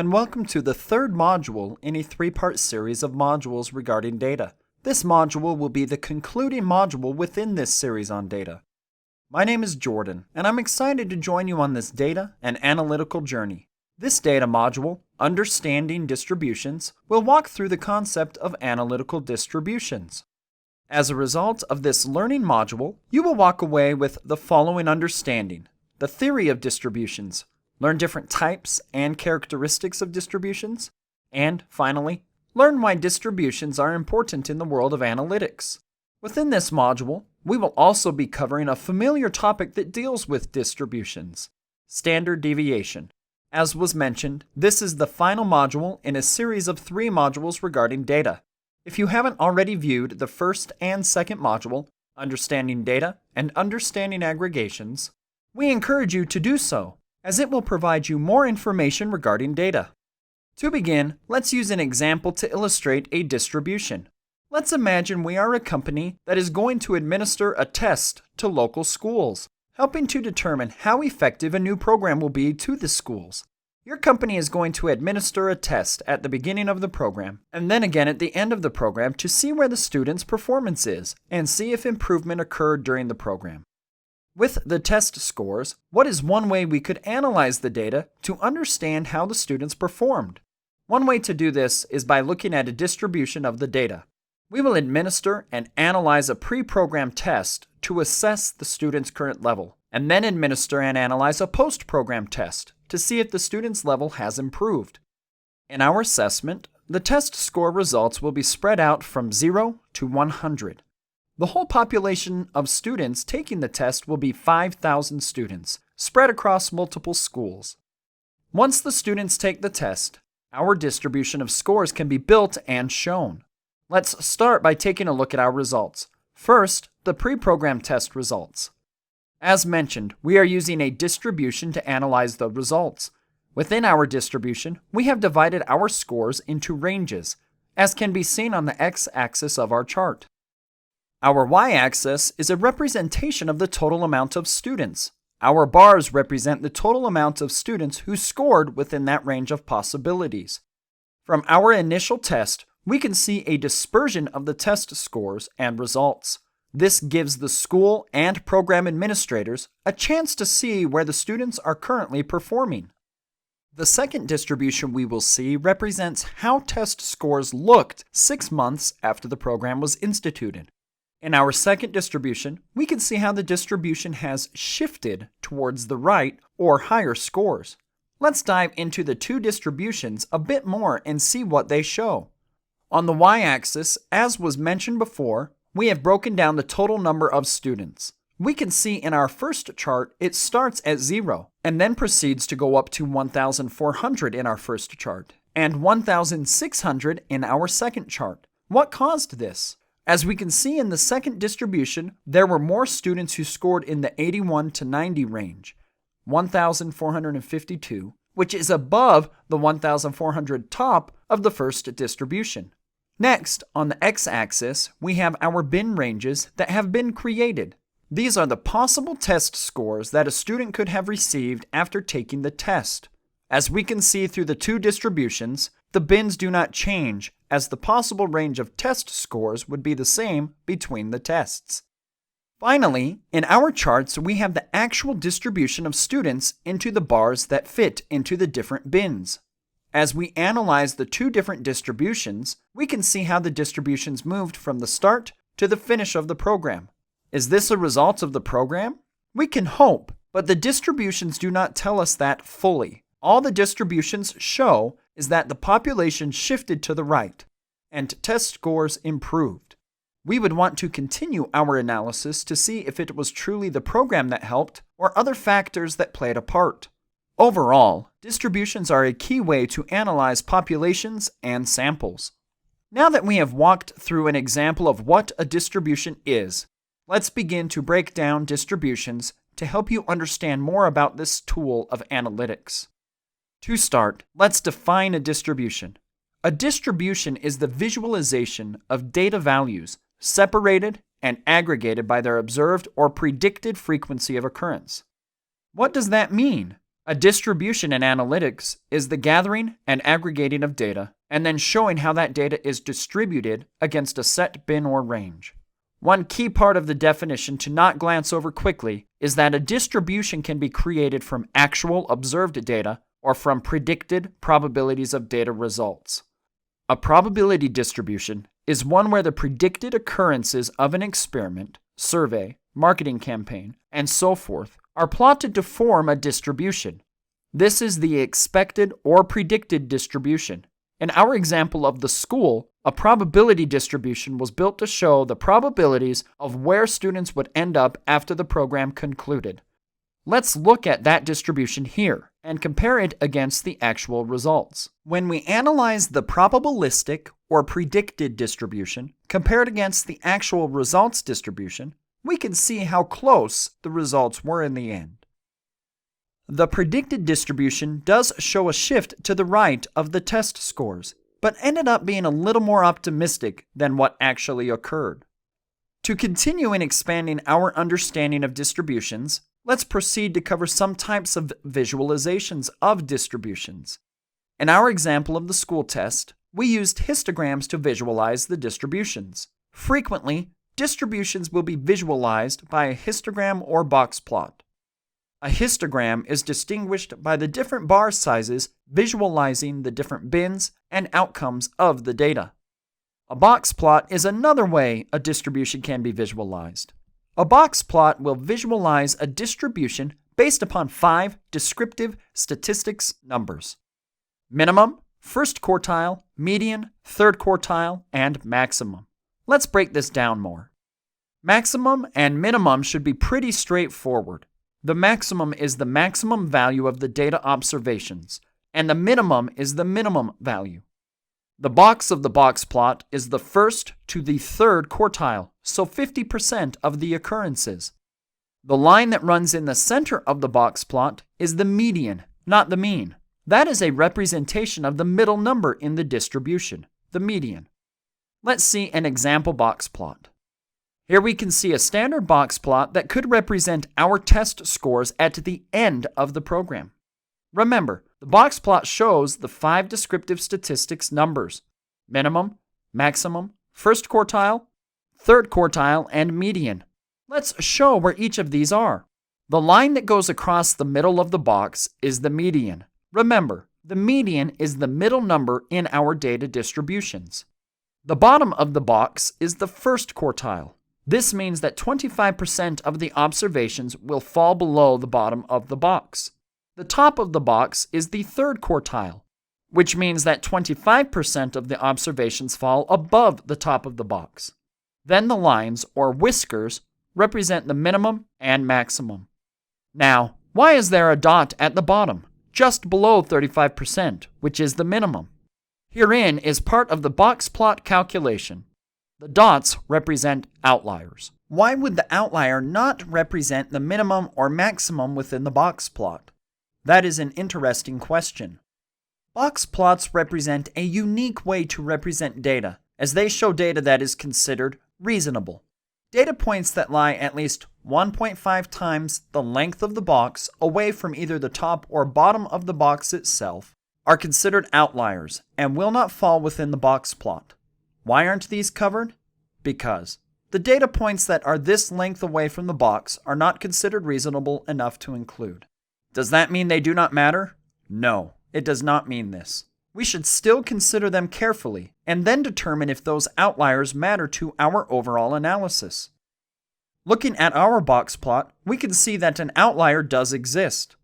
and welcome to the third module in a three-part series of modules regarding data. This module will be the concluding module within this series on data. My name is Jordan, and I'm excited to join you on this data and analytical journey. This data module, Understanding Distributions, will walk through the concept of analytical distributions. As a result of this learning module, you will walk away with the following understanding: the theory of distributions, learn different types and characteristics of distributions, and finally, learn why distributions are important in the world of analytics. Within this module, we will also be covering a familiar topic that deals with distributions: standard deviation. As was mentioned, this is the final module in a series of 3 modules regarding data. If you haven't already viewed the first and second module, Understanding Data and Understanding Aggregations, we encourage you to do so, as it will provide you more information regarding data. To begin, let's use an example to illustrate a distribution. Let's imagine we are a company that is going to administer a test to local schools, helping to determine how effective a new program will be to the schools. Your company is going to administer a test at the beginning of the program, and then again at the end of the program to see where the student's performance is, and see if improvement occurred during the program. With the test scores, what is one way we could analyze the data to understand how the students performed? One way to do this is by looking at a distribution of the data. We will administer and analyze a pre-programmed test to assess the student's current level, and then administer and analyze a post-programmed test to see if the student's level has improved. In our assessment, the test score results will be spread out from 0 to 100. The whole population of students taking the test will be 5,000 students, spread across multiple schools. Once the students take the test, our distribution of scores can be built and shown. Let's start by taking a look at our results. First, the pre-programmed test results. As mentioned, we are using a distribution to analyze the results. Within our distribution, we have divided our scores into ranges, as can be seen on the x-axis of our chart. Our y-axis is a representation of the total amount of students. Our bars represent the total amount of students who scored within that range of possibilities. From our initial test, we can see a dispersion of the test scores and results. This gives the school and program administrators a chance to see where the students are currently performing. The second distribution we will see represents how test scores looked 6 months after the program was instituted. In our second distribution, we can see how the distribution has shifted towards the right or higher scores. Let's dive into the 2 distributions a bit more and see what they show. On the y-axis, as was mentioned before, we have broken down the total number of students. We can see in our first chart it starts at 0 and then proceeds to go up to 1,400 in our first chart and 1,600 in our second chart. What caused this? As we can see in the second distribution, there were more students who scored in the 81 to 90 range, 1,452, which is above the 1,400 top of the first distribution. Next, on the x-axis, we have our bin ranges that have been created. These are the possible test scores that a student could have received after taking the test. As we can see through the 2 distributions, the bins do not change, as the possible range of test scores would be the same between the tests. Finally, in our charts, we have the actual distribution of students into the bars that fit into the different bins. As we analyze the 2 different distributions, we can see how the distributions moved from the start to the finish of the program. Is this a result of the program? We can hope, but the distributions do not tell us that fully. All the distributions show is that the population shifted to the right, and test scores improved. We would want to continue our analysis to see if it was truly the program that helped or other factors that played a part. Overall, distributions are a key way to analyze populations and samples. Now that we have walked through an example of what a distribution is, let's begin to break down distributions to help you understand more about this tool of analytics. To start, let's define a distribution. A distribution is the visualization of data values separated and aggregated by their observed or predicted frequency of occurrence. What does that mean? A distribution in analytics is the gathering and aggregating of data, and then showing how that data is distributed against a set bin or range. One key part of the definition to not glance over quickly is that a distribution can be created from actual observed data or from predicted probabilities of data results. A probability distribution is one where the predicted occurrences of an experiment, survey, marketing campaign, and so forth are plotted to form a distribution. This is the expected or predicted distribution. In our example of the school, a probability distribution was built to show the probabilities of where students would end up after the program concluded. Let's look at that distribution here and compare it against the actual results. When we analyze the probabilistic or predicted distribution compared against the actual results distribution, we can see how close the results were in the end. The predicted distribution does show a shift to the right of the test scores, but ended up being a little more optimistic than what actually occurred. To continue in expanding our understanding of distributions, let's proceed to cover some types of visualizations of distributions. In our example of the school test, we used histograms to visualize the distributions. Frequently, distributions will be visualized by a histogram or box plot. A histogram is distinguished by the different bar sizes visualizing the different bins and outcomes of the data. A box plot is another way a distribution can be visualized. A box plot will visualize a distribution based upon 5 descriptive statistics numbers: minimum, first quartile, median, third quartile, and maximum. Let's break this down more. Maximum and minimum should be pretty straightforward. The maximum is the maximum value of the data observations, and the minimum is the minimum value. The box of the box plot is the first to the third quartile, so 50% of the occurrences. The line that runs in the center of the box plot is the median, not the mean. That is a representation of the middle number in the distribution, the median. Let's see an example box plot. Here we can see a standard box plot that could represent our test scores at the end of the program. Remember, the box plot shows the 5 descriptive statistics numbers: minimum, maximum, first quartile, third quartile, and median. Let's show where each of these are. The line that goes across the middle of the box is the median. Remember, the median is the middle number in our data distributions. The bottom of the box is the first quartile. This means that 25% of the observations will fall below the bottom of the box. The top of the box is the third quartile, which means that 25% of the observations fall above the top of the box. Then the lines, or whiskers, represent the minimum and maximum. Now, why is there a dot at the bottom, just below 35%, which is the minimum? Herein is part of the box plot calculation. The dots represent outliers. Why would the outlier not represent the minimum or maximum within the box plot? That is an interesting question. Box plots represent a unique way to represent data, as they show data that is considered reasonable. Data points that lie at least 1.5 times the length of the box away from either the top or bottom of the box itself are considered outliers and will not fall within the box plot. Why aren't these covered? Because the data points that are this length away from the box are not considered reasonable enough to include. Does that mean they do not matter? No, it does not mean this. We should still consider them carefully and then determine if those outliers matter to our overall analysis. Looking at our box plot, we can see that an outlier does exist,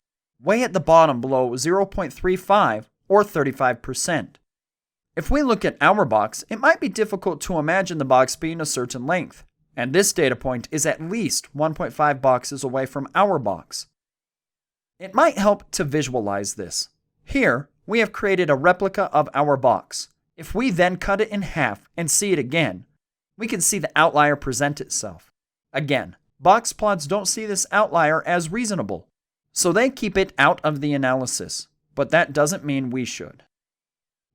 way at the bottom below 0.35 or 35%. If we look at our box, it might be difficult to imagine the box being a certain length, and this data point is at least 1.5 boxes away from our box. It might help to visualize this. Here, we have created a replica of our box. If we then cut it in half and see it again, we can see the outlier present itself. Again, box plots don't see this outlier as reasonable, so they keep it out of the analysis, but that doesn't mean we should.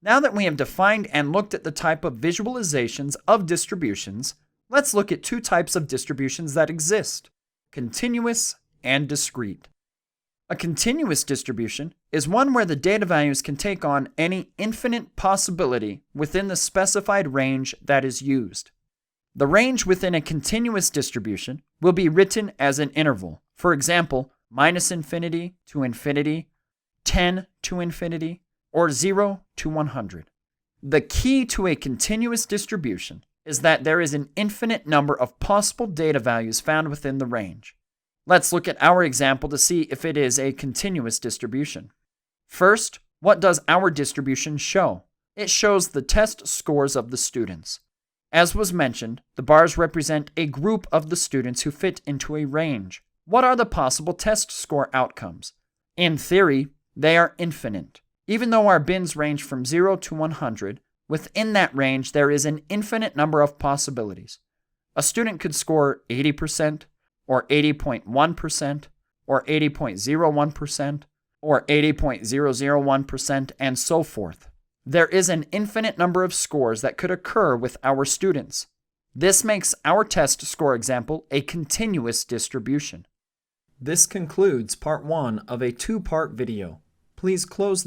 Now that we have defined and looked at the type of visualizations of distributions, let's look at 2 types of distributions that exist: continuous and discrete. A continuous distribution is one where the data values can take on any infinite possibility within the specified range that is used. The range within a continuous distribution will be written as an interval. For example, -infinity to infinity, 10 to infinity, or 0 to 100. The key to a continuous distribution is that there is an infinite number of possible data values found within the range. Let's look at our example to see if it is a continuous distribution. First, what does our distribution show? It shows the test scores of the students. As was mentioned, the bars represent a group of the students who fit into a range. What are the possible test score outcomes? In theory, they are infinite. Even though our bins range from 0 to 100, within that range there is an infinite number of possibilities. A student could score 80%, or 80.1%, or 80.01%, or 80.001%, and so forth. There is an infinite number of scores that could occur with our students. This makes our test score example a continuous distribution. This concludes part 1 of a 2-part video. Please close